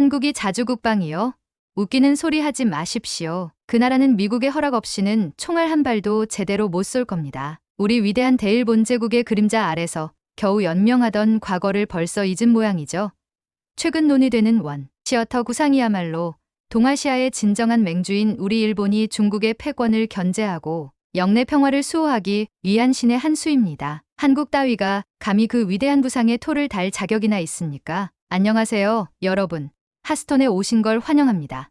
한국이 자주 국방이요? 웃기는 소리 하지 마십시오. 그 나라는 미국의 허락 없이는 총알 한 발도 제대로 못 쏠 겁니다. 우리 위대한 대일본제국의 그림자 아래서 겨우 연명하던 과거를 벌써 잊은 모양이죠. 최근 논의되는 원 시어터 구상이야말로 동아시아의 진정한 맹주인 우리 일본이 중국의 패권을 견제하고 영내 평화를 수호하기 위한 신의 한 수입니다. 한국 따위가 감히 그 위대한 부상에 토를 달 자격이나 있습니까? 안녕하세요, 여러분. 하스톤에 오신 걸 환영합니다.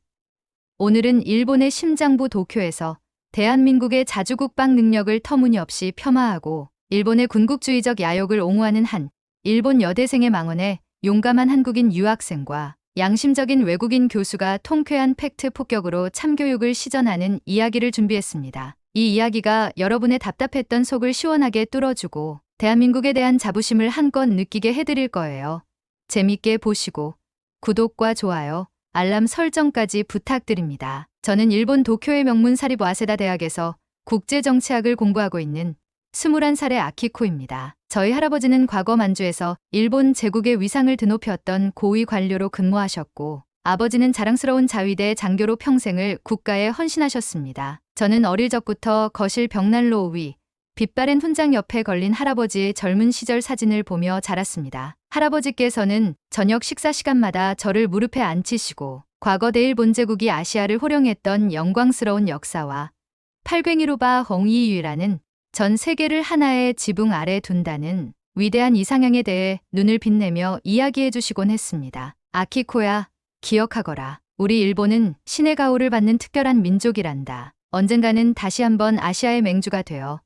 오늘은 일본의 심장부 도쿄에서 대한민국의 자주국방 능력을 터무니없이 폄하하고 일본의 군국주의적 야욕을 옹호하는 한 일본 여대생의 망언에 용감한 한국인 유학생과 양심적인 외국인 교수가 통쾌한 팩트 폭격으로 참교육을 시전하는 이야기를 준비했습니다. 이 이야기가 여러분의 답답했던 속을 시원하게 뚫어주고 대한민국에 대한 자부심을 한껏 느끼게 해드릴 거예요. 재밌게 보시고 구독과 좋아요, 알람 설정까지 부탁드립니다. 저는 일본 도쿄의 명문 사립 와세다 대학에서 국제정치학을 공부하고 있는 21살의 아키코입니다. 저희 할아버지는 과거 만주에서 일본 제국의 위상을 드높였던 고위 관료로 근무하셨고 아버지는 자랑스러운 자위대 장교로 평생을 국가에 헌신하셨습니다. 저는 어릴 적부터 거실 벽난로 위 빛바랜 훈장 옆에 걸린 할아버지의 젊은 시절 사진을 보며 자랐습니다. 할아버지께서는 저녁 식사 시간마다 저를 무릎에 앉히시고 과거 대일본제국이 아시아를 호령했던 영광스러운 역사와 팔괭이로바 홍이유라는 전 세계를 하나의 지붕 아래 둔다는 위대한 이상향에 대해 눈을 빛내며 이야기해 주시곤 했습니다. 아키코야, 기억하거라. 우리 일본은 신의 가호를 받는 특별한 민족이란다. 언젠가는 다시 한번 아시아의 맹주가 되어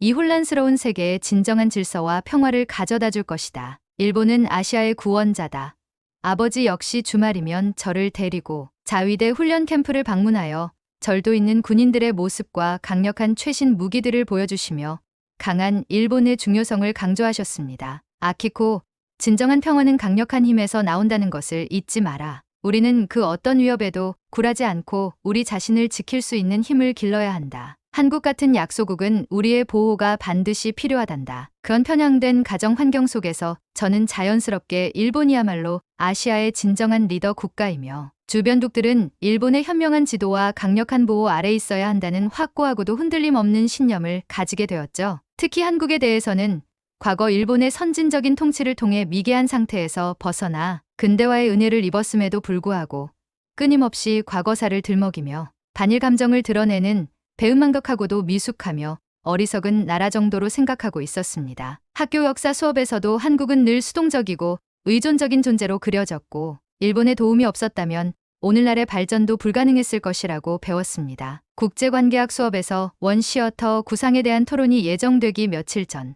이 혼란스러운 세계에 진정한 질서와 평화를 가져다 줄 것이다. 일본은 아시아의 구원자다. 아버지 역시 주말이면 저를 데리고 자위대 훈련 캠프를 방문하여 절도 있는 군인들의 모습과 강력한 최신 무기들을 보여주시며 강한 일본의 중요성을 강조하셨습니다. 아키코, 진정한 평화는 강력한 힘에서 나온다는 것을 잊지 마라. 우리는 그 어떤 위협에도 굴하지 않고 우리 자신을 지킬 수 있는 힘을 길러야 한다. 한국 같은 약소국은 우리의 보호가 반드시 필요하단다. 그런 편향된 가정 환경 속에서 저는 자연스럽게 일본이야말로 아시아의 진정한 리더 국가이며 주변국들은 일본의 현명한 지도와 강력한 보호 아래 있어야 한다는 확고하고도 흔들림 없는 신념을 가지게 되었죠. 특히 한국에 대해서는 과거 일본의 선진적인 통치를 통해 미개한 상태에서 벗어나 근대화의 은혜를 입었음에도 불구하고 끊임없이 과거사를 들먹이며 반일 감정을 드러내는 배은망덕하고도 미숙하며 어리석은 나라 정도로 생각하고 있었습니다. 학교 역사 수업에서도 한국은 늘 수동적이고 의존적인 존재로 그려졌고 일본의 도움이 없었다면 오늘날의 발전도 불가능했을 것이라고 배웠습니다. 국제관계학 수업에서 원시어터 구상에 대한 토론이 예정되기 며칠 전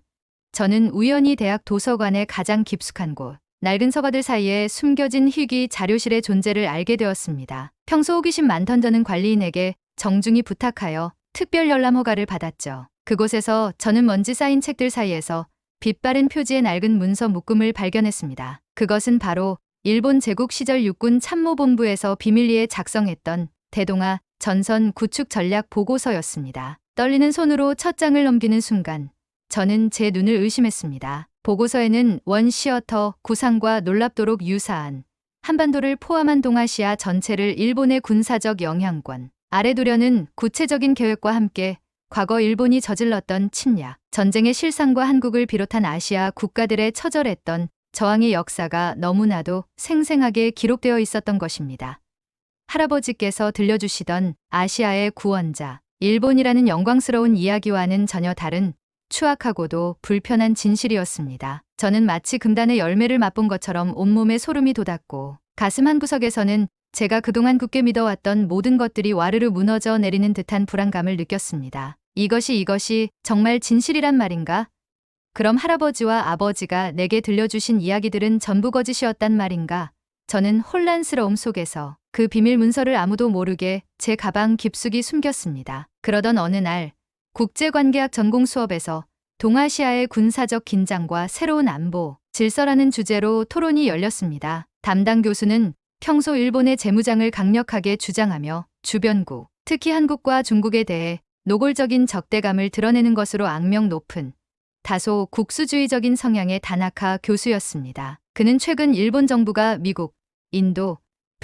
저는 우연히 대학 도서관의 가장 깊숙한 곳 낡은 서가들 사이에 숨겨진 희귀 자료실의 존재를 알게 되었습니다. 평소 호기심 많던 저는 관리인에게 정중히 부탁하여 특별 열람 허가를 받았죠. 그곳에서 저는 먼지 쌓인 책들 사이에서 빛바랜 표지의 낡은 문서 묶음을 발견했습니다. 그것은 바로 일본 제국 시절 육군 참모본부에서 비밀리에 작성했던 대동아 전선 구축 전략 보고서였습니다. 떨리는 손으로 첫 장을 넘기는 순간 저는 제 눈을 의심했습니다. 보고서에는 원시어터 구상과 놀랍도록 유사한 한반도를 포함한 동아시아 전체를 일본의 군사적 영향권 아래 두려는 구체적인 계획과 함께 과거 일본이 저질렀던 침략, 전쟁의 실상과 한국을 비롯한 아시아 국가들의 처절했던 저항의 역사가 너무나도 생생하게 기록되어 있었던 것입니다. 할아버지께서 들려주시던 아시아의 구원자, 일본이라는 영광스러운 이야기와는 전혀 다른 추악하고도 불편한 진실이었습니다. 저는 마치 금단의 열매를 맛본 것처럼 온몸에 소름이 돋았고 가슴 한구석에서는 제가 그동안 굳게 믿어왔던 모든 것들이 와르르 무너져 내리는 듯한 불안감을 느꼈습니다. 이것이 정말 진실이란 말인가? 그럼 할아버지와 아버지가 내게 들려주신 이야기들은 전부 거짓이었단 말인가? 저는 혼란스러움 속에서 그 비밀 문서를 아무도 모르게 제 가방 깊숙이 숨겼습니다. 그러던 어느 날 국제관계학 전공 수업에서 동아시아의 군사적 긴장과 새로운 안보, 질서라는 주제로 토론이 열렸습니다. 담당 교수는 평소 일본의 재무장을 강력하게 주장하며 주변국, 특히 한국과 중국에 대해 노골적인 적대감을 드러내는 것으로 악명 높은 다소 국수주의적인 성향의 다나카 교수였습니다. 그는 최근 일본 정부가 미국, 인도,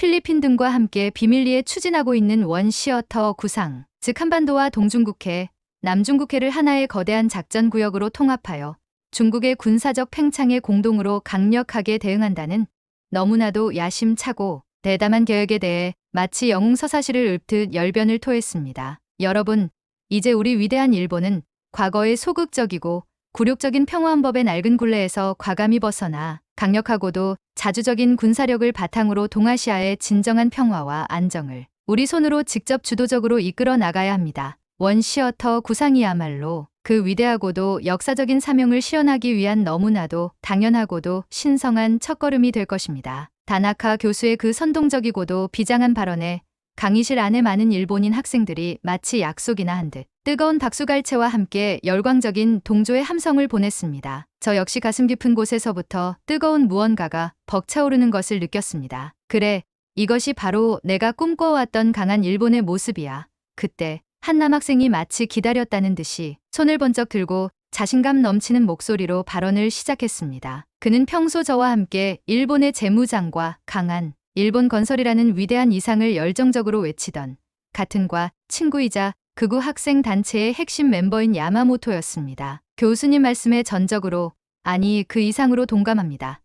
필리핀 등과 함께 비밀리에 추진하고 있는 원시어터 구상, 즉 한반도와 동중국해, 남중국해를 하나의 거대한 작전 구역으로 통합하여 중국의 군사적 팽창에 공동으로 강력하게 대응한다는 너무나도 야심차고 대담한 계획에 대해 마치 영웅서사시를 읊듯 열변을 토했습니다. 여러분, 이제 우리 위대한 일본은 과거의 소극적이고 굴욕적인 평화헌법의 낡은 굴레에서 과감히 벗어나 강력하고도 자주적인 군사력을 바탕으로 동아시아의 진정한 평화와 안정을 우리 손으로 직접 주도적으로 이끌어 나가야 합니다. 원시어터 구상이야말로 그 위대하고도 역사적인 사명을 실현하기 위한 너무나도 당연하고도 신성한 첫걸음이 될 것입니다. 다나카 교수의 그 선동적이고도 비장한 발언에 강의실 안에 많은 일본인 학생들이 마치 약속이나 한 듯 뜨거운 박수갈채와 함께 열광적인 동조의 함성을 보냈습니다. 저 역시 가슴 깊은 곳에서부터 뜨거운 무언가가 벅차오르는 것을 느꼈습니다. 그래, 이것이 바로 내가 꿈꿔왔던 강한 일본의 모습이야. 그때 한 남학생이 마치 기다렸다는 듯이 손을 번쩍 들고 자신감 넘치는 목소리로 발언을 시작했습니다. 그는 평소 저와 함께 일본의 재무장과 강한 일본 건설이라는 위대한 이상을 열정적으로 외치던 같은 과 친구이자 극우 학생 단체의 핵심 멤버인 야마모토였습니다. 교수님 말씀에 전적으로, 아니 그 이상으로 동감합니다.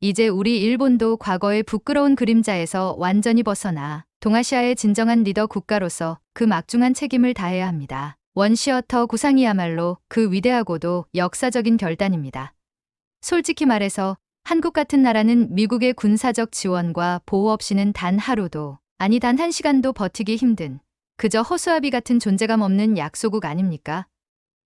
이제 우리 일본도 과거의 부끄러운 그림자에서 완전히 벗어나 동아시아의 진정한 리더 국가로서 그 막중한 책임을 다해야 합니다. 원시어터 구상이야말로 그 위대하고도 역사적인 결단입니다. 솔직히 말해서 한국 같은 나라는 미국의 군사적 지원과 보호 없이는 단 하루도, 아니 단 한 시간도 버티기 힘든 그저 허수아비 같은 존재감 없는 약소국 아닙니까?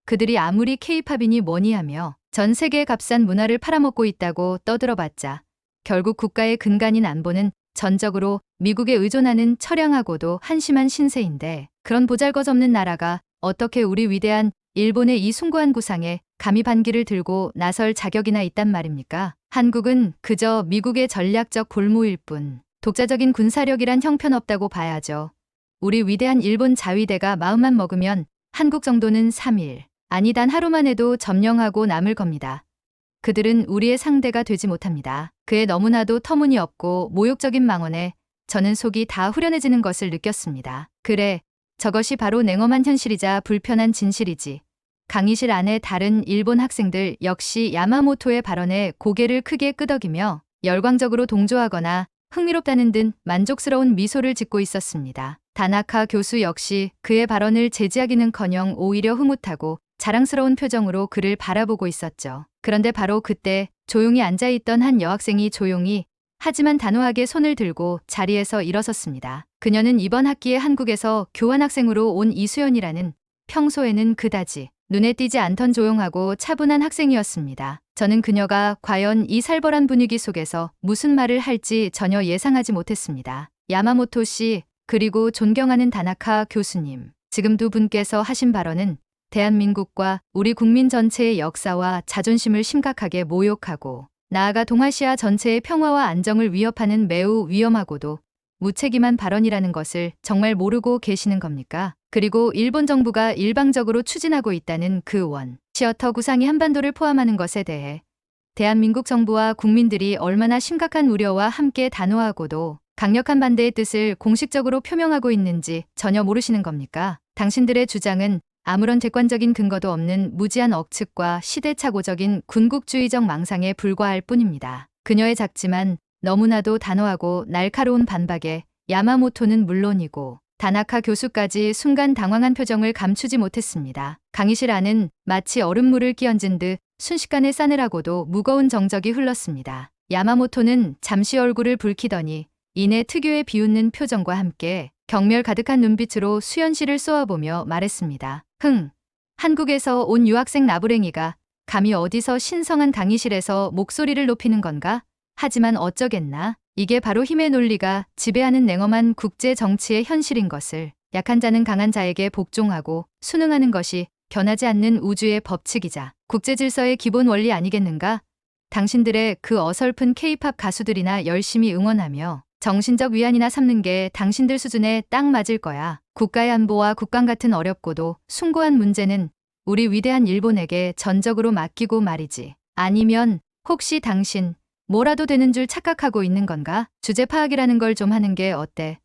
그들이 아무리 케이팝이니 뭐니 하며 전 세계의 값싼 문화를 팔아먹고 있다고 떠들어봤자 결국 국가의 근간인 안보는 전적으로 미국에 의존하는 처량하고도 한심한 신세인데, 그런 보잘것없는 나라가 어떻게 우리 위대한 일본의 이 숭고한 구상에 감히 반기를 들고 나설 자격이나 있단 말입니까? 한국은 그저 미국의 전략적 볼모일 뿐 독자적인 군사력이란 형편없다고 봐야죠. 우리 위대한 일본 자위대가 마음만 먹으면 한국 정도는 3일, 아니 단 하루만 해도 점령하고 남을 겁니다. 그들은 우리의 상대가 되지 못합니다. 그의 너무나도 터무니없고 모욕적인 망언에 저는 속이 다 후련해지는 것을 느꼈습니다. 그래, 저것이 바로 냉엄한 현실이자 불편한 진실이지. 강의실 안에 다른 일본 학생들 역시 야마모토의 발언에 고개를 크게 끄덕이며 열광적으로 동조하거나 흥미롭다는 듯 만족스러운 미소를 짓고 있었습니다. 다나카 교수 역시 그의 발언을 제지하기는커녕 오히려 흐뭇하고 자랑스러운 표정으로 그를 바라보고 있었죠. 그런데 바로 그때 조용히 앉아있던 한 여학생이 조용히 하지만 단호하게 손을 들고 자리에서 일어섰습니다. 그녀는 이번 학기에 한국에서 교환학생으로 온 이수연이라는 평소에는 그다지 눈에 띄지 않던 조용하고 차분한 학생이었습니다. 저는 그녀가 과연 이 살벌한 분위기 속에서 무슨 말을 할지 전혀 예상하지 못했습니다. 야마모토 씨, 그리고 존경하는 다나카 교수님, 지금 두 분께서 하신 발언은 대한민국과 우리 국민 전체의 역사와 자존심을 심각하게 모욕하고 나아가 동아시아 전체의 평화와 안정을 위협하는 매우 위험하고도 무책임한 발언이라는 것을 정말 모르고 계시는 겁니까? 그리고 일본 정부가 일방적으로 추진하고 있다는 그 원시어터 구상이 한반도를 포함하는 것에 대해 대한민국 정부와 국민들이 얼마나 심각한 우려와 함께 단호하고도 강력한 반대의 뜻을 공식적으로 표명하고 있는지 전혀 모르시는 겁니까? 당신들의 주장은 아무런 객관적인 근거도 없는 무지한 억측과 시대착오적인 군국주의적 망상에 불과할 뿐입니다. 그녀의 작지만 너무나도 단호하고 날카로운 반박에 야마모토는 물론이고 다나카 교수까지 순간 당황한 표정을 감추지 못했습니다. 강의실 안은 마치 얼음물을 끼얹은 듯 순식간에 싸늘하고도 무거운 정적이 흘렀습니다. 야마모토는 잠시 얼굴을 붉히더니 이내 특유의 비웃는 표정과 함께 경멸 가득한 눈빛으로 수연 씨를 쏘아보며 말했습니다. 한국에서 온 유학생 나부랭이가 감히 어디서 신성한 강의실에서 목소리를 높이는 건가? 하지만 어쩌겠나? 이게 바로 힘의 논리가 지배하는 냉엄한 국제 정치의 현실인 것을 약한 자는 강한 자에게 복종하고 순응하는 것이 변하지 않는 우주의 법칙이자 국제 질서의 기본 원리 아니겠는가? 당신들의 그 어설픈 케이팝 가수들이나 열심히 응원하며 정신적 위안이나 삼는 게 당신들 수준에 딱 맞을 거야. 국가의 안보와 국방 같은 어렵고도 숭고한 문제는 우리 위대한 일본에게 전적으로 맡기고 말이지. 아니면 혹시 당신 뭐라도 되는 줄 착각하고 있는 건가? 주제 파악이라는 걸 좀 하는 게 어때?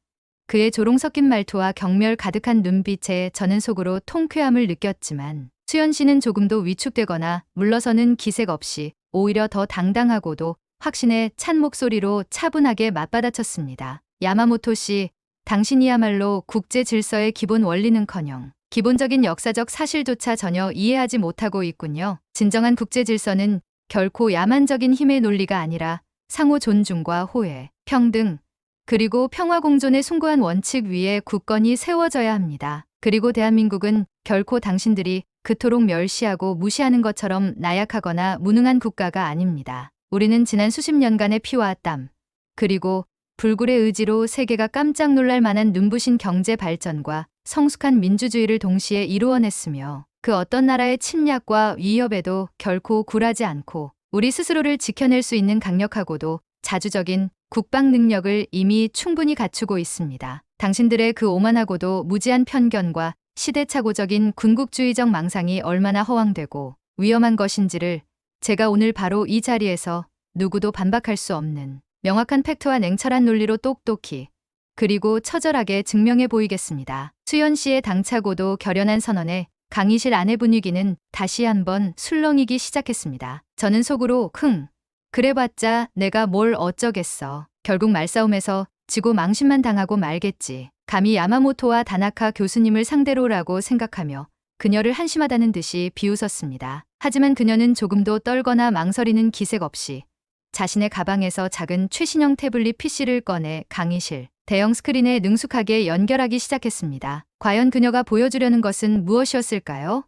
그의 조롱 섞인 말투와 경멸 가득한 눈빛에 저는 속으로 통쾌함을 느꼈지만 수연 씨는 조금도 위축되거나 물러서는 기색 없이 오히려 더 당당하고도 확신에 찬 목소리로 차분하게 맞받아쳤습니다. 야마모토 씨, 당신이야말로 국제 질서의 기본 원리는커녕 기본적인 역사적 사실조차 전혀 이해하지 못하고 있군요. 진정한 국제 질서는 결코 야만적인 힘의 논리가 아니라 상호 존중과 호혜, 평등, 그리고 평화 공존에 숭고한 원칙 위에 굳건히 세워져야 합니다. 그리고 대한민국은 결코 당신들이 그토록 멸시하고 무시하는 것처럼 나약하거나 무능한 국가가 아닙니다. 우리는 지난 수십 년간의 피와 땀, 그리고 불굴의 의지로 세계가 깜짝 놀랄 만한 눈부신 경제 발전과 성숙한 민주주의를 동시에 이루어냈으며 그 어떤 나라의 침략과 위협에도 결코 굴하지 않고 우리 스스로를 지켜낼 수 있는 강력하고도 자주적인 국방 능력을 이미 충분히 갖추고 있습니다. 당신들의 그 오만하고도 무지한 편견과 시대착오적인 군국주의적 망상이 얼마나 허황되고 위험한 것인지를 제가 오늘 바로 이 자리에서 누구도 반박할 수 없는 명확한 팩트와 냉철한 논리로 똑똑히 그리고 처절하게 증명해 보이겠습니다. 수연 씨의 당차고도 결연한 선언에 강의실 안의 분위기는 다시 한번 술렁이기 시작했습니다. 저는 속으로 그래봤자 내가 뭘 어쩌겠어. 결국 말싸움에서 지고 망신만 당하고 말겠지. 감히 야마모토와 다나카 교수님을 상대로라고 생각하며 그녀를 한심하다는 듯이 비웃었습니다. 하지만 그녀는 조금도 떨거나 망설이는 기색 없이 자신의 가방에서 작은 최신형 태블릿 PC를 꺼내 강의실 대형 스크린에 능숙하게 연결하기 시작했습니다. 과연 그녀가 보여주려는 것은 무엇이었을까요?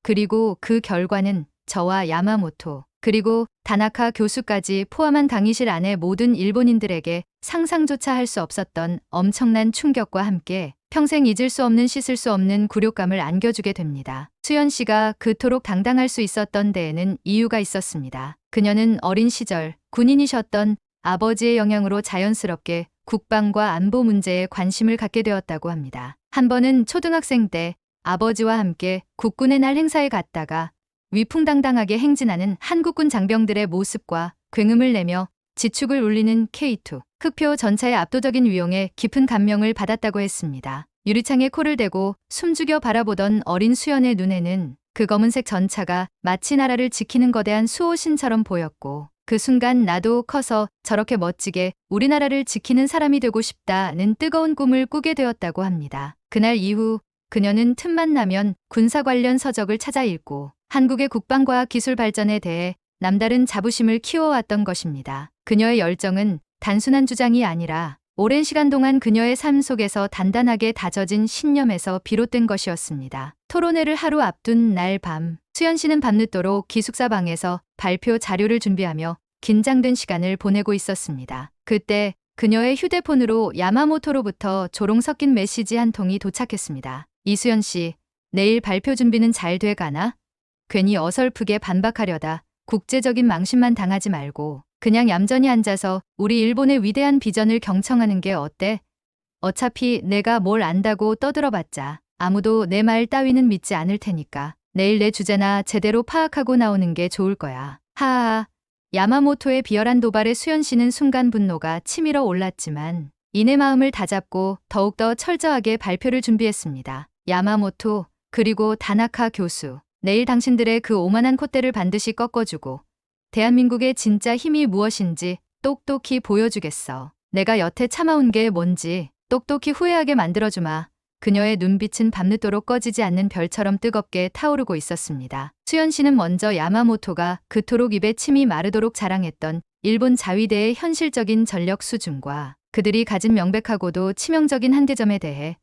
그리고 그 결과는 저와 야마모토, 그리고 다나카 교수까지 포함한 강의실 안의 모든 일본인들에게 상상조차 할 수 없었던 엄청난 충격과 함께 평생 잊을 수 없는 씻을 수 없는 굴욕감을 안겨주게 됩니다. 수연 씨가 그토록 당당할 수 있었던 데에는 이유가 있었습니다. 그녀는 어린 시절 군인이셨던 아버지의 영향으로 자연스럽게 국방과 안보 문제에 관심을 갖게 되었다고 합니다. 한 번은 초등학생 때 아버지와 함께 국군의 날 행사에 갔다가 위풍당당하게 행진하는 한국군 장병들의 모습과 굉음을 내며 지축을 울리는 K2 흑표 전차의 압도적인 위용에 깊은 감명을 받았다고 했습니다. 유리창에 코를 대고 숨죽여 바라보던 어린 수연의 눈에는 그 검은색 전차가 마치 나라를 지키는 거대한 수호신처럼 보였고 그 순간 나도 커서 저렇게 멋지게 우리나라를 지키는 사람이 되고 싶다는 뜨거운 꿈을 꾸게 되었다고 합니다. 그날 이후 그녀는 틈만 나면 군사 관련 서적을 찾아 읽고 한국의 국방과학 기술 발전에 대해 남다른 자부심을 키워왔던 것입니다. 그녀의 열정은 단순한 주장이 아니라 오랜 시간 동안 그녀의 삶 속에서 단단하게 다져진 신념에서 비롯된 것이었습니다. 토론회를 하루 앞둔 날 밤, 수연 씨는 밤늦도록 기숙사 방에서 발표 자료를 준비하며 긴장된 시간을 보내고 있었습니다. 그때 그녀의 휴대폰으로 야마모토로부터 조롱 섞인 메시지 한 통이 도착했습니다. 이수연 씨, 내일 발표 준비는 잘 돼가나? 괜히 어설프게 반박하려다 국제적인 망신만 당하지 말고 그냥 얌전히 앉아서 우리 일본의 위대한 비전을 경청하는 게 어때? 어차피 내가 뭘 안다고 떠들어봤자 아무도 내 말 따위는 믿지 않을 테니까 내일 내 주제나 제대로 파악하고 나오는 게 좋을 거야. 하하. 야마모토의 비열한 도발에 수연 씨는 순간 분노가 치밀어 올랐지만 이내 마음을 다잡고 더욱더 철저하게 발표를 준비했습니다. 야마모토, 그리고 다나카 교수. 내일 당신들의 그 오만한 콧대를 반드시 꺾어주고 대한민국의 진짜 힘이 무엇인지 똑똑히 보여주겠어. 내가 여태 참아온 게 뭔지 똑똑히 후회하게 만들어주마. 그녀의 눈빛은 밤늦도록 꺼지지 않는 별처럼 뜨겁게 타오르고 있었습니다. 수연 씨는 먼저 야마모토가 그토록 입에 침이 마르도록 자랑했던 일본 자위대의 현실적인 전력 수준과 그들이 가진 명백하고도 치명적인 한계점에 대해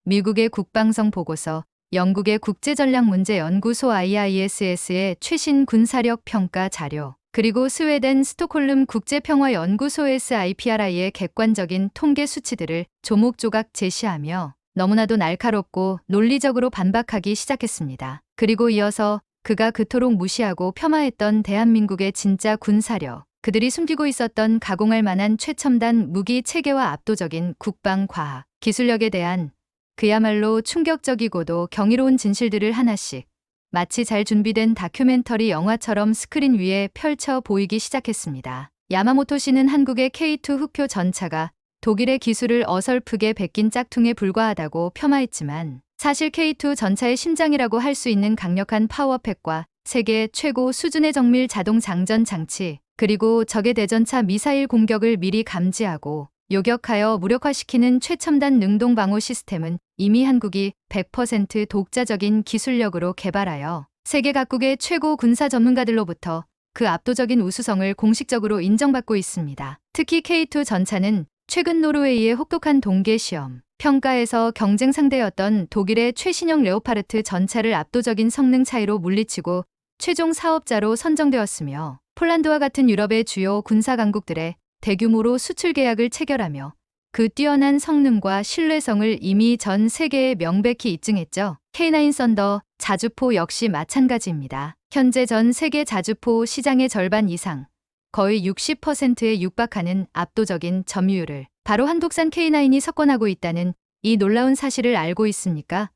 미국의 국방성 보고서, 영국의 국제전략문제연구소 IISS의 최신 군사력 평가 자료, 그리고 스웨덴 스톡홀름 국제평화연구소 SIPRI의 객관적인 통계 수치들을 조목조각 제시하며 너무나도 날카롭고 논리적으로 반박하기 시작했습니다. 그리고 이어서 그가 그토록 무시하고 폄하했던 대한민국의 진짜 군사력, 그들이 숨기고 있었던 가공할 만한 최첨단 무기 체계와 압도적인 국방 과학, 기술력에 대한 그야말로 충격적이고도 경이로운 진실들을 하나씩 마치 잘 준비된 다큐멘터리 영화처럼 스크린 위에 펼쳐 보이기 시작했습니다. 야마모토 씨는 한국의 K2 흑표 전차가 독일의 기술을 어설프게 베낀 짝퉁에 불과하다고 폄하했지만 사실 K2 전차의 심장이라고 할 수 있는 강력한 파워팩과 세계 최고 수준의 정밀 자동 장전 장치, 그리고 적의 대전차 미사일 공격을 미리 감지하고 요격하여 무력화시키는 최첨단 능동 방어 시스템은 이미 한국이 100% 독자적인 기술력으로 개발하여 세계 각국의 최고 군사 전문가들로부터 그 압도적인 우수성을 공식적으로 인정받고 있습니다. 특히 K2 전차는 최근 노르웨이의 혹독한 동계 시험 평가에서 경쟁 상대였던 독일의 최신형 레오파르트 전차를 압도적인 성능 차이로 물리치고 최종 사업자로 선정되었으며 폴란드와 같은 유럽의 주요 군사 강국들의 대규모로 수출 계약을 체결하며 그 뛰어난 성능과 신뢰성을 이미 전 세계에 명백히 입증했죠. K9 썬더 자주포 역시 마찬가지입니다. 현재 전 세계 자주포 시장의 절반 이상, 거의 60%에 육박하는 압도적인 점유율을 바로 한국산 K9이 석권하고 있다는 이 놀라운 사실을 알고 있습니까?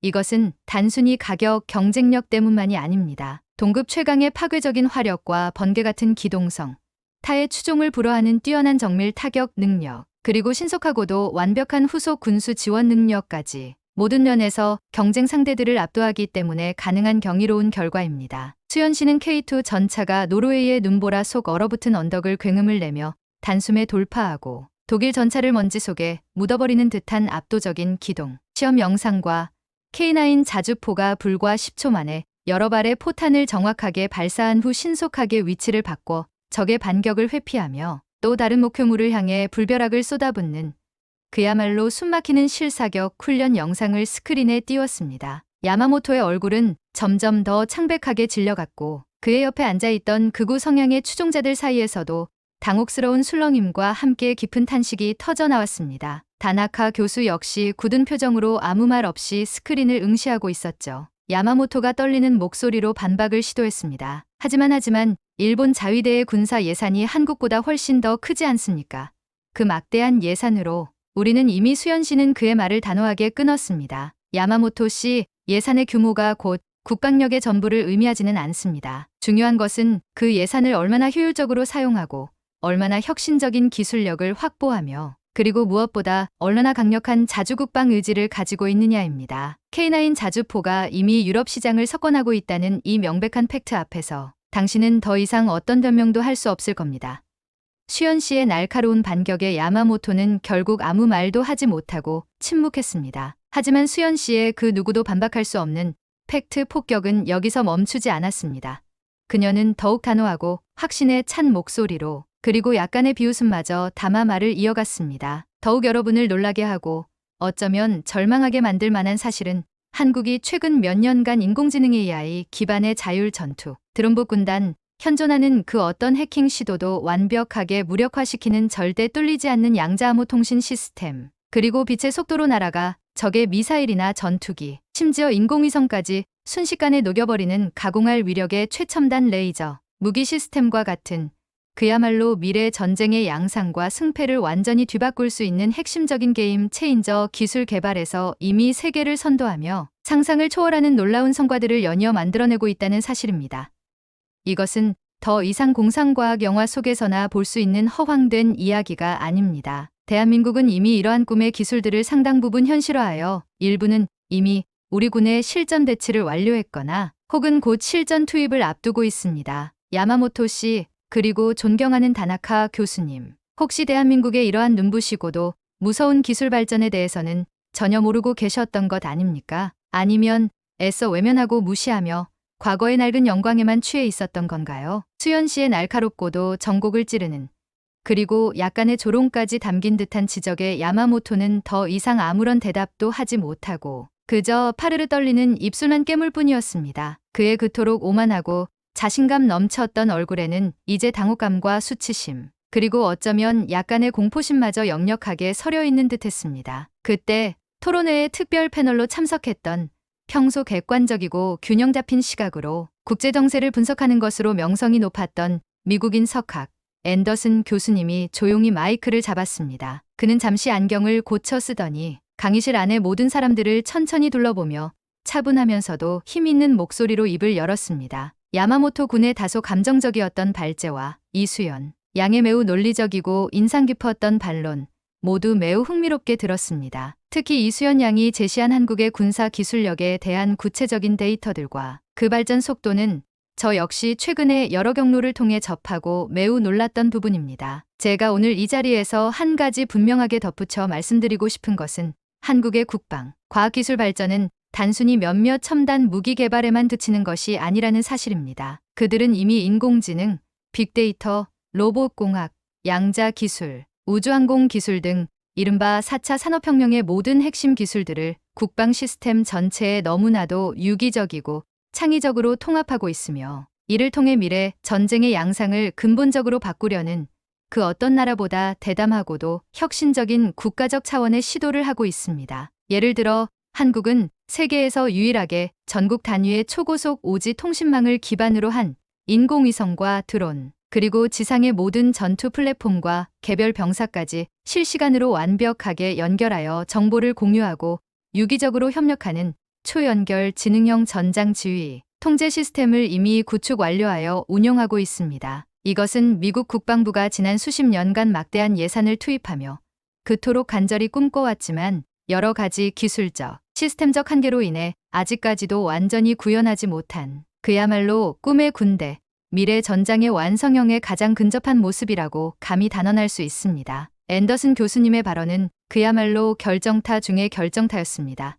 이것은 단순히 가격 경쟁력 때문만이 아닙니다. 동급 최강의 파괴적인 화력과 번개 같은 기동성, 타의 추종을 불허하는 뛰어난 정밀 타격 능력, 그리고 신속하고도 완벽한 후속 군수 지원 능력까지 모든 면에서 경쟁 상대들을 압도하기 때문에 가능한 경이로운 결과입니다. 수현 씨는 K2 전차가 노르웨이의 눈보라 속 얼어붙은 언덕을 굉음을 내며 단숨에 돌파하고 독일 전차를 먼지 속에 묻어버리는 듯한 압도적인 기동, 시험 영상과 K9 자주포가 불과 10초 만에 여러 발의 포탄을 정확하게 발사한 후 신속하게 위치를 바꿔 적의 반격을 회피하며 또 다른 목표물을 향해 불벼락을 쏟아붓는 그야말로 숨막히는 실사격 훈련 영상을 스크린에 띄웠습니다. 야마모토의 얼굴은 점점 더 창백하게 질려갔고 그의 옆에 앉아있던 극우 성향의 추종자들 사이에서도 당혹스러운 술렁임과 함께 깊은 탄식이 터져나왔습니다. 다나카 교수 역시 굳은 표정으로 아무 말 없이 스크린을 응시하고 있었죠. 야마모토가 떨리는 목소리로 반박을 시도했습니다. 하지만 일본 자위대의 군사 예산이 한국보다 훨씬 더 크지 않습니까? 그 막대한 예산으로 우리는 이미 수현 씨는 그의 말을 단호하게 끊었습니다. 야마모토 씨, 예산의 규모가 곧 국방력의 전부를 의미하지는 않습니다. 중요한 것은 그 예산을 얼마나 효율적으로 사용하고 얼마나 혁신적인 기술력을 확보하며 그리고 무엇보다 얼마나 강력한 자주국방 의지를 가지고 있느냐입니다. K9 자주포가 이미 유럽 시장을 석권하고 있다는 이 명백한 팩트 앞에서 당신은 더 이상 어떤 변명도 할 수 없을 겁니다. 수현 씨의 날카로운 반격에 야마모토는 결국 아무 말도 하지 못하고 침묵했습니다. 하지만 수현 씨의 그 누구도 반박할 수 없는 팩트 폭격은 여기서 멈추지 않았습니다. 그녀는 더욱 단호하고 확신에 찬 목소리로 그리고 약간의 비웃음마저 담아 말을 이어갔습니다. 더욱 여러분을 놀라게 하고 어쩌면 절망하게 만들 만한 사실은 한국이 최근 몇 년간 인공지능 AI 기반의 자율 전투, 드론봇 군단, 현존하는 그 어떤 해킹 시도도 완벽하게 무력화시키는 절대 뚫리지 않는 양자암호 통신 시스템, 그리고 빛의 속도로 날아가 적의 미사일이나 전투기, 심지어 인공위성까지 순식간에 녹여버리는 가공할 위력의 최첨단 레이저, 무기 시스템과 같은 그야말로 미래 전쟁의 양상과 승패를 완전히 뒤바꿀 수 있는 핵심적인 게임 체인저 기술 개발에서 이미 세계를 선도하며 상상을 초월하는 놀라운 성과들을 연이어 만들어내고 있다는 사실입니다. 이것은 더 이상 공상과학 영화 속에서나 볼 수 있는 허황된 이야기가 아닙니다. 대한민국은 이미 이러한 꿈의 기술들을 상당 부분 현실화하여 일부는 이미 우리 군의 실전 배치를 완료했거나 혹은 곧 실전 투입을 앞두고 있습니다. 야마모토 씨, 그리고 존경하는 다나카 교수님, 혹시 대한민국의 이러한 눈부시고도 무서운 기술 발전에 대해서는 전혀 모르고 계셨던 것 아닙니까? 아니면 애써 외면하고 무시하며 과거의 낡은 영광에만 취해 있었던 건가요? 수현 씨의 날카롭고도 전곡을 찌르는 그리고 약간의 조롱까지 담긴 듯한 지적에 야마모토는 더 이상 아무런 대답도 하지 못하고 그저 파르르 떨리는 입술만 깨물 뿐이었습니다. 그의 그토록 오만하고 자신감 넘쳤던 얼굴에는 이제 당혹감과 수치심, 그리고 어쩌면 약간의 공포심마저 역력하게 서려 있는 듯했습니다. 그때 토론회의 특별 패널로 참석했던 평소 객관적이고 균형 잡힌 시각으로 국제 정세를 분석하는 것으로 명성이 높았던 미국인 석학 앤더슨 교수님이 조용히 마이크를 잡았습니다. 그는 잠시 안경을 고쳐 쓰더니 강의실 안의 모든 사람들을 천천히 둘러보며 차분하면서도 힘 있는 목소리로 입을 열었습니다. 야마모토 군의 다소 감정적이었던 발제와 이수연, 양에 매우 논리적이고 인상 깊었던 반론, 모두 매우 흥미롭게 들었습니다. 특히 이수연 양이 제시한 한국의 군사 기술력에 대한 구체적인 데이터들과 그 발전 속도는 저 역시 최근에 여러 경로를 통해 접하고 매우 놀랐던 부분입니다. 제가 오늘 이 자리에서 한 가지 분명하게 덧붙여 말씀드리고 싶은 것은 한국의 국방, 과학기술 발전은 단순히 몇몇 첨단 무기 개발에만 그치는 것이 아니라는 사실입니다. 그들은 이미 인공지능, 빅데이터, 로봇공학, 양자기술, 우주항공 기술 등 이른바 4차 산업혁명의 모든 핵심 기술들을 국방 시스템 전체에 너무나도 유기적이고 창의적으로 통합하고 있으며 이를 통해 미래 전쟁의 양상을 근본적으로 바꾸려는 그 어떤 나라보다 대담하고도 혁신적인 국가적 차원의 시도를 하고 있습니다. 예를 들어 한국은 세계에서 유일하게 전국 단위의 초고속 오지 통신망을 기반으로 한 인공위성과 드론, 그리고 지상의 모든 전투 플랫폼과 개별 병사까지 실시간으로 완벽하게 연결하여 정보를 공유하고 유기적으로 협력하는 초연결 지능형 전장 지휘, 통제 시스템을 이미 구축 완료하여 운영하고 있습니다. 이것은 미국 국방부가 지난 수십 년간 막대한 예산을 투입하며 그토록 간절히 꿈꿔왔지만 여러 가지 기술적, 시스템적 한계로 인해 아직까지도 완전히 구현하지 못한 그야말로 꿈의 군대, 미래 전장의 완성형에 가장 근접한 모습이라고 감히 단언할 수 있습니다. 앤더슨 교수님의 발언은 그야말로 결정타 중의 결정타였습니다.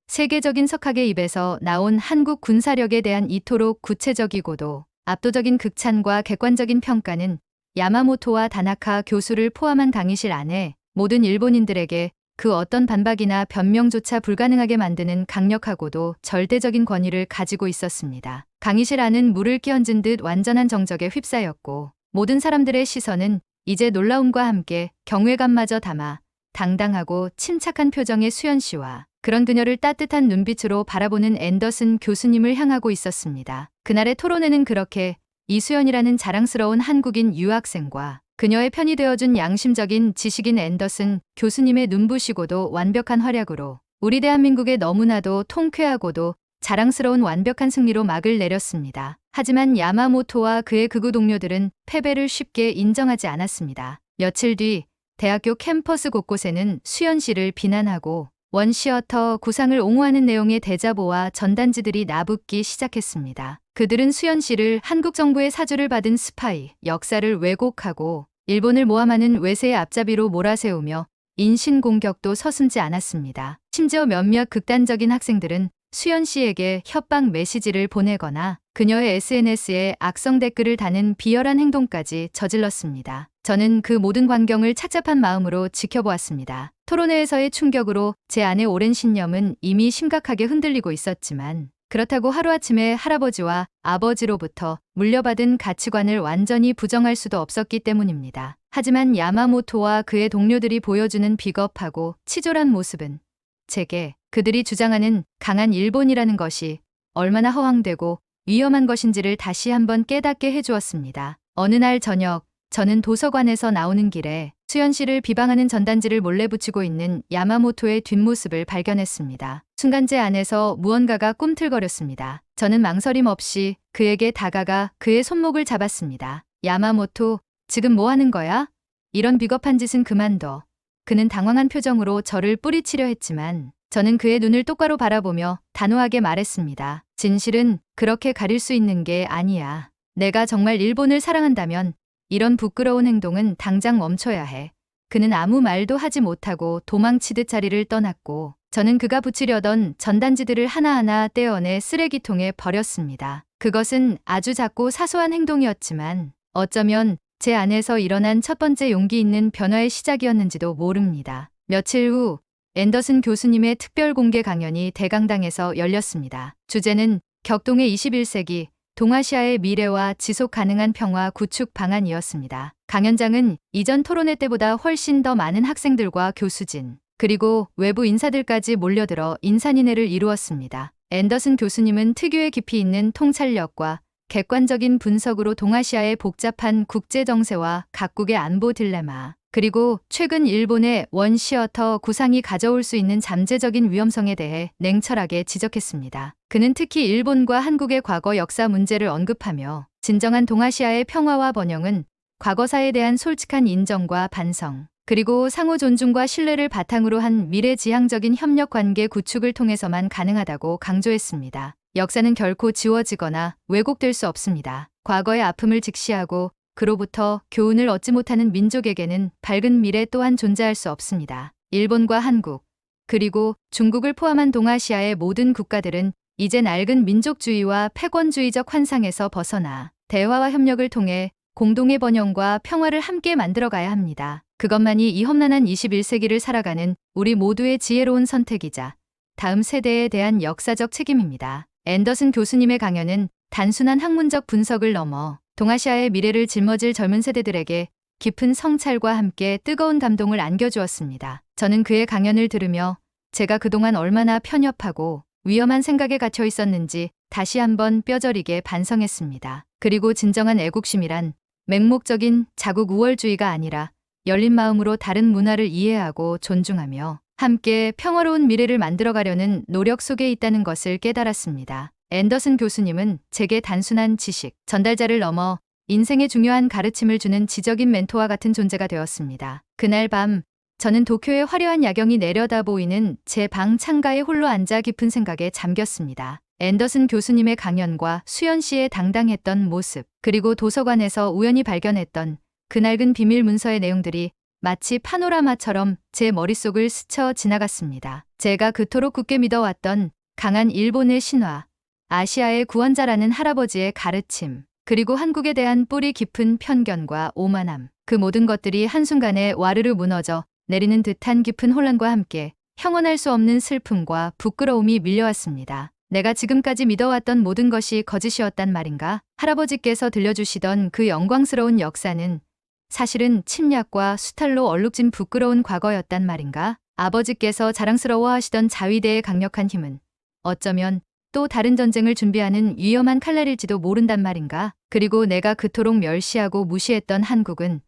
세계적인 석학의 입에서 나온 한국 군사력에 대한 이토록 구체적이고도 압도적인 극찬과 객관적인 평가는 야마모토와 다나카 교수를 포함한 강의실 안에 모든 일본인들에게 그 어떤 반박이나 변명조차 불가능하게 만드는 강력하고도 절대적인 권위를 가지고 있었습니다. 강의실 안은 물을 끼얹은 듯 완전한 정적에 휩싸였고 모든 사람들의 시선은 이제 놀라움과 함께 경외감마저 담아 당당하고 침착한 표정의 수연 씨와 그런 그녀를 따뜻한 눈빛으로 바라보는 앤더슨 교수님을 향하고 있었습니다. 그날의 토론회는 그렇게 이수연이라는 자랑스러운 한국인 유학생과 그녀의 편이 되어준 양심적인 지식인 앤더슨 교수님의 눈부시고도 완벽한 활약으로 우리 대한민국의 너무나도 통쾌하고도 자랑스러운 완벽한 승리로 막을 내렸습니다. 하지만 야마모토와 그의 극우 동료들은 패배를 쉽게 인정하지 않았습니다. 며칠 뒤 대학교 캠퍼스 곳곳에는 수연 씨를 비난하고 원시어터 구상을 옹호하는 내용의 대자보와 전단지들이 나붙기 시작했습니다. 그들은 수연 씨를 한국 정부의 사주를 받은 스파이, 역사를 왜곡하고 일본을 모함하는 외세의 앞잡이로 몰아세우며 인신공격도 서슴지 않았습니다. 심지어 몇몇 극단적인 학생들은 수연 씨에게 협박 메시지를 보내거나 그녀의 SNS에 악성 댓글을 다는 비열한 행동까지 저질렀습니다. 저는 그 모든 광경을 착잡한 마음으로 지켜보았습니다. 토론회에서의 충격으로 제 안의 오랜 신념은 이미 심각하게 흔들리고 있었지만 그렇다고 하루아침에 할아버지와 아버지로부터 물려받은 가치관을 완전히 부정할 수도 없었기 때문입니다. 하지만 야마모토와 그의 동료들이 보여주는 비겁하고 치졸한 모습은 제게 그들이 주장하는 강한 일본이라는 것이 얼마나 허황되고 위험한 것인지를 다시 한번 깨닫게 해주었습니다. 어느 날 저녁, 저는 도서관에서 나오는 길에 수연 씨를 비방하는 전단지를 몰래 붙이고 있는 야마모토의 뒷모습을 발견했습니다. 순간 제 안에서 무언가가 꿈틀거렸습니다. 저는 망설임 없이 그에게 다가가 그의 손목을 잡았습니다. 야마모토, 지금 뭐 하는 거야? 이런 비겁한 짓은 그만둬. 그는 당황한 표정으로 저를 뿌리치려 했지만 저는 그의 눈을 똑바로 바라보며 단호하게 말했습니다. 진실은 그렇게 가릴 수 있는 게 아니야. 내가 정말 일본을 사랑한다면 이런 부끄러운 행동은 당장 멈춰야 해. 그는 아무 말도 하지 못하고 도망치듯 자리를 떠났고 저는 그가 붙이려던 전단지들을 하나하나 떼어내 쓰레기통에 버렸습니다. 그것은 아주 작고 사소한 행동이었지만 어쩌면 제 안에서 일어난 첫 번째 용기 있는 변화의 시작이었는지도 모릅니다. 며칠 후 앤더슨 교수님의 특별 공개 강연이 대강당에서 열렸습니다. 주제는 격동의 21세기 동아시아의 미래와 지속 가능한 평화 구축 방안이었습니다. 강연장은 이전 토론회 때보다 훨씬 더 많은 학생들과 교수진, 그리고 외부 인사들까지 몰려들어 인산인해를 이루었습니다. 앤더슨 교수님은 특유의 깊이 있는 통찰력과 객관적인 분석으로 동아시아의 복잡한 국제 정세와 각국의 안보 딜레마, 그리고 최근 일본의 원시어터 구상이 가져올 수 있는 잠재적인 위험성에 대해 냉철하게 지적했습니다. 그는 특히 일본과 한국의 과거 역사 문제를 언급하며 진정한 동아시아의 평화와 번영은 과거사에 대한 솔직한 인정과 반성, 그리고 상호 존중과 신뢰를 바탕으로 한 미래지향적인 협력 관계 구축을 통해서만 가능하다고 강조했습니다. 역사는 결코 지워지거나 왜곡될 수 없습니다. 과거의 아픔을 직시하고 그로부터 교훈을 얻지 못하는 민족에게는 밝은 미래 또한 존재할 수 없습니다. 일본과 한국, 그리고 중국을 포함한 동아시아의 모든 국가들은 이제 낡은 민족주의와 패권주의적 환상에서 벗어나 대화와 협력을 통해 공동의 번영과 평화를 함께 만들어가야 합니다. 그것만이 이 험난한 21세기를 살아가는 우리 모두의 지혜로운 선택이자 다음 세대에 대한 역사적 책임입니다. 앤더슨 교수님의 강연은 단순한 학문적 분석을 넘어 동아시아의 미래를 짊어질 젊은 세대들에게 깊은 성찰과 함께 뜨거운 감동을 안겨주었습니다. 저는 그의 강연을 들으며 제가 그동안 얼마나 편협하고 위험한 생각에 갇혀 있었는지 다시 한번 뼈저리게 반성했습니다. 그리고 진정한 애국심이란 맹목적인 자국 우월주의가 아니라 열린 마음으로 다른 문화를 이해하고 존중하며 함께 평화로운 미래를 만들어가려는 노력 속에 있다는 것을 깨달았습니다. 앤더슨 교수님은 제게 단순한 지식 전달자를 넘어 인생의 중요한 가르침을 주는 지적인 멘토와 같은 존재가 되었습니다. 그날 밤 저는 도쿄의 화려한 야경이 내려다 보이는 제 방 창가에 홀로 앉아 깊은 생각에 잠겼습니다. 앤더슨 교수님의 강연과 수연 씨의 당당했던 모습, 그리고 도서관에서 우연히 발견했던 그 낡은 비밀 문서의 내용들이 마치 파노라마처럼 제 머릿속을 스쳐 지나갔습니다. 제가 그토록 굳게 믿어왔던 강한 일본의 신화, 아시아의 구원자라는 할아버지의 가르침, 그리고 한국에 대한 뿌리 깊은 편견과 오만함, 그 모든 것들이 한순간에 와르르 무너져 내리는 듯한 깊은 혼란과 함께 형언할 수 없는 슬픔과 부끄러움이 밀려왔습니다. 내가 지금까지 믿어왔던 모든 것이 거짓이었단 말인가? 할아버지께서 들려주시던 그 영광스러운 역사는 사실은 침략과 수탈로 얼룩진 부끄러운 과거였단 말인가? 아버지께서 자랑스러워하시던 자위대의 강력한 힘은 어쩌면 또 다른 전쟁을 준비하는 위험한 칼날일지도 모른단 말인가? 그리고 내가 그토록 멸시하고 무시했던 한국은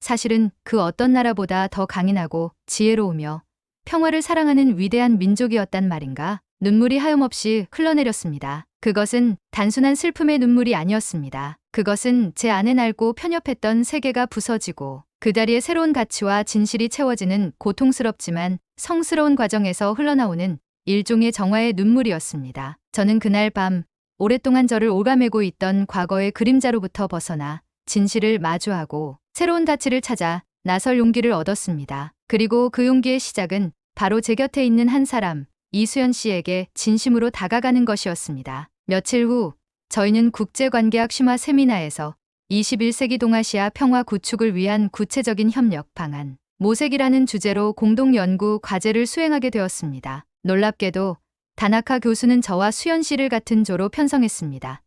사실은 그 어떤 나라보다 더 강인하고 지혜로우며 평화를 사랑하는 위대한 민족이었단 말인가? 눈물이 하염없이 흘러내렸습니다. 그것은 단순한 슬픔의 눈물이 아니었습니다. 그것은 제 안에 낡고 편협했던 세계가 부서지고 그 자리에 새로운 가치와 진실이 채워지는 고통스럽지만 성스러운 과정에서 흘러나오는 일종의 정화의 눈물이었습니다. 저는 그날 밤 오랫동안 저를 올가매고 있던 과거의 그림자로부터 벗어나 진실을 마주하고 새로운 가치를 찾아 나설 용기를 얻었습니다. 그리고 그 용기의 시작은 바로 제 곁에 있는 한 사람, 이수연 씨에게 진심으로 다가가는 것이었습니다. 며칠 후 저희는 국제관계학 심화 세미나에서 21세기 동아시아 평화 구축을 위한 구체적인 협력 방안, 모색이라는 주제로 공동 연구 과제를 수행하게 되었습니다. 놀랍게도 다나카 교수는 저와 수연 씨를 같은 조로 편성했습니다.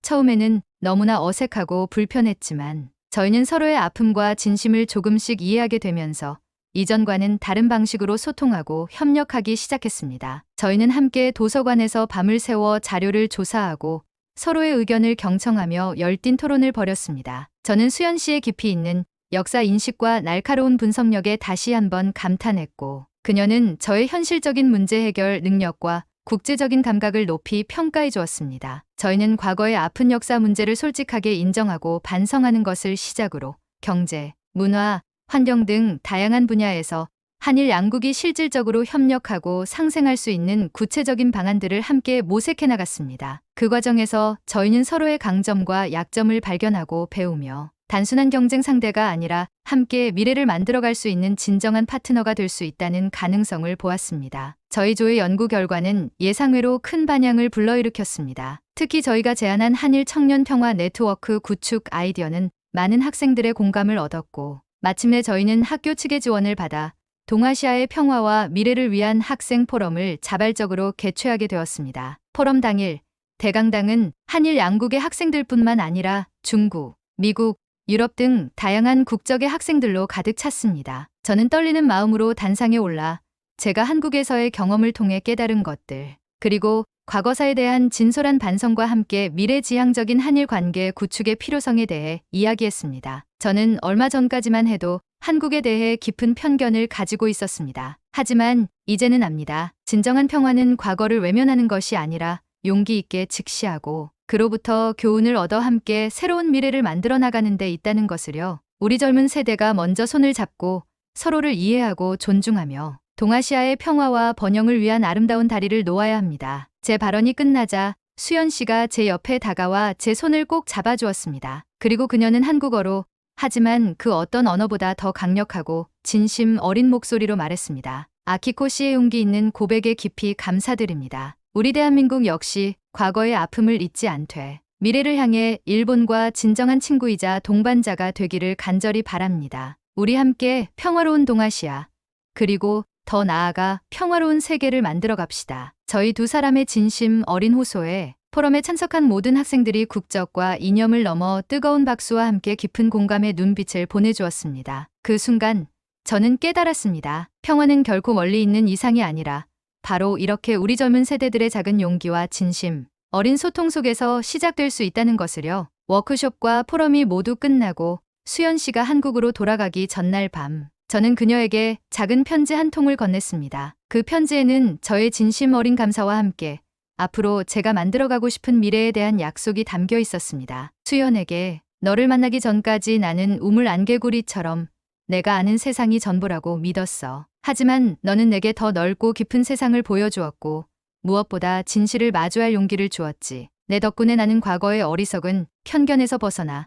처음에는 너무나 어색하고 불편했지만 저희는 서로의 아픔과 진심을 조금씩 이해하게 되면서 이전과는 다른 방식으로 소통하고 협력하기 시작했습니다. 저희는 함께 도서관에서 밤을 새워 자료를 조사하고 서로의 의견을 경청하며 열띤 토론을 벌였습니다. 저는 수연 씨의 깊이 있는 역사 인식과 날카로운 분석력에 다시 한번 감탄했고, 그녀는 저의 현실적인 문제 해결 능력과 국제적인 감각을 높이 평가해 주었습니다. 저희는 과거의 아픈 역사 문제를 솔직하게 인정하고 반성하는 것을 시작으로 경제, 문화, 환경 등 다양한 분야에서 한일 양국이 실질적으로 협력하고 상생할 수 있는 구체적인 방안들을 함께 모색해 나갔습니다. 그 과정에서 저희는 서로의 강점과 약점을 발견하고 배우며 단순한 경쟁 상대가 아니라 함께 미래를 만들어갈 수 있는 진정한 파트너가 될 수 있다는 가능성을 보았습니다. 저희 조의 연구 결과는 예상외로 큰 반향을 불러일으켰습니다. 특히 저희가 제안한 한일 청년 평화 네트워크 구축 아이디어는 많은 학생들의 공감을 얻었고, 마침내 저희는 학교 측의 지원을 받아 동아시아의 평화와 미래를 위한 학생 포럼을 자발적으로 개최하게 되었습니다. 포럼 당일, 대강당은 한일 양국의 학생들뿐만 아니라 중국, 미국, 유럽 등 다양한 국적의 학생들로 가득 찼습니다. 저는 떨리는 마음으로 단상에 올라 제가 한국에서의 경험을 통해 깨달은 것들, 그리고 과거사에 대한 진솔한 반성과 함께 미래지향적인 한일 관계 구축의 필요성에 대해 이야기했습니다. 저는 얼마 전까지만 해도 한국에 대해 깊은 편견을 가지고 있었습니다. 하지만 이제는 압니다. 진정한 평화는 과거를 외면하는 것이 아니라 용기 있게 직시하고 그로부터 교훈을 얻어 함께 새로운 미래를 만들어 나가는 데 있다는 것을요. 우리 젊은 세대가 먼저 손을 잡고 서로를 이해하고 존중하며 동아시아의 평화와 번영을 위한 아름다운 다리를 놓아야 합니다. 제 발언이 끝나자 수연 씨가 제 옆에 다가와 제 손을 꼭 잡아주었습니다. 그리고 그녀는 한국어로 하지만 그 어떤 언어보다 더 강력하고 진심 어린 목소리로 말했습니다. 아키코 씨의 용기 있는 고백에 깊이 감사드립니다. 우리 대한민국 역시 과거의 아픔을 잊지 않되 미래를 향해 일본과 진정한 친구이자 동반자가 되기를 간절히 바랍니다. 우리 함께 평화로운 동아시아, 그리고 더 나아가 평화로운 세계를 만들어 갑시다. 저희 두 사람의 진심 어린 호소에 포럼에 참석한 모든 학생들이 국적과 이념을 넘어 뜨거운 박수와 함께 깊은 공감의 눈빛을 보내주었습니다. 그 순간 저는 깨달았습니다. 평화는 결코 멀리 있는 이상이 아니라 바로 이렇게 우리 젊은 세대들의 작은 용기와 진심, 어린 소통 속에서 시작될 수 있다는 것을요. 워크숍과 포럼이 모두 끝나고 수연 씨가 한국으로 돌아가기 전날 밤, 저는 그녀에게 작은 편지 한 통을 건넸습니다. 그 편지에는 저의 진심 어린 감사와 함께 앞으로 제가 만들어가고 싶은 미래에 대한 약속이 담겨 있었습니다. 수연에게 너를 만나기 전까지 나는 우물 안개구리처럼 내가 아는 세상이 전부라고 믿었어. 하지만 너는 내게 더 넓고 깊은 세상을 보여주었고 무엇보다 진실을 마주할 용기를 주었지. 내 덕분에 나는 과거의 어리석은 편견에서 벗어나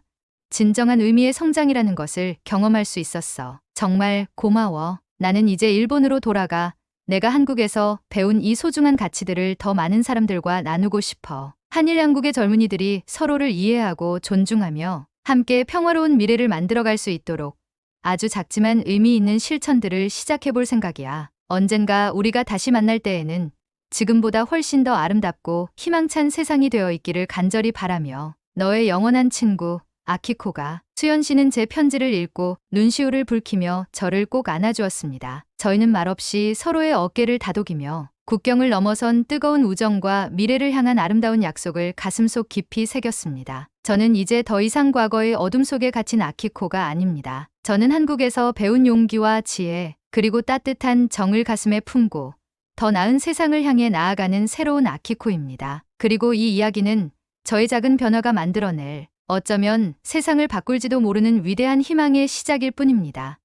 진정한 의미의 성장이라는 것을 경험할 수 있었어. 정말 고마워. 나는 이제 일본으로 돌아가 내가 한국에서 배운 이 소중한 가치들을 더 많은 사람들과 나누고 싶어. 한일 양국의 젊은이들이 서로를 이해하고 존중하며 함께 평화로운 미래를 만들어갈 수 있도록 아주 작지만 의미 있는 실천들을 시작해 볼 생각이야. 언젠가 우리가 다시 만날 때에는 지금보다 훨씬 더 아름답고 희망찬 세상이 되어 있기를 간절히 바라며 너의 영원한 친구 아키코가. 수연 씨는 제 편지를 읽고 눈시울을 붉히며 저를 꼭 안아주었습니다. 저희는 말없이 서로의 어깨를 다독이며 국경을 넘어선 뜨거운 우정과 미래를 향한 아름다운 약속을 가슴속 깊이 새겼습니다. 저는 이제 더 이상 과거의 어둠 속에 갇힌 아키코가 아닙니다. 저는 한국에서 배운 용기와 지혜, 그리고 따뜻한 정을 가슴에 품고 더 나은 세상을 향해 나아가는 새로운 아키코입니다. 그리고 이 이야기는 저의 작은 변화가 만들어낼 어쩌면 세상을 바꿀지도 모르는 위대한 희망의 시작일 뿐입니다.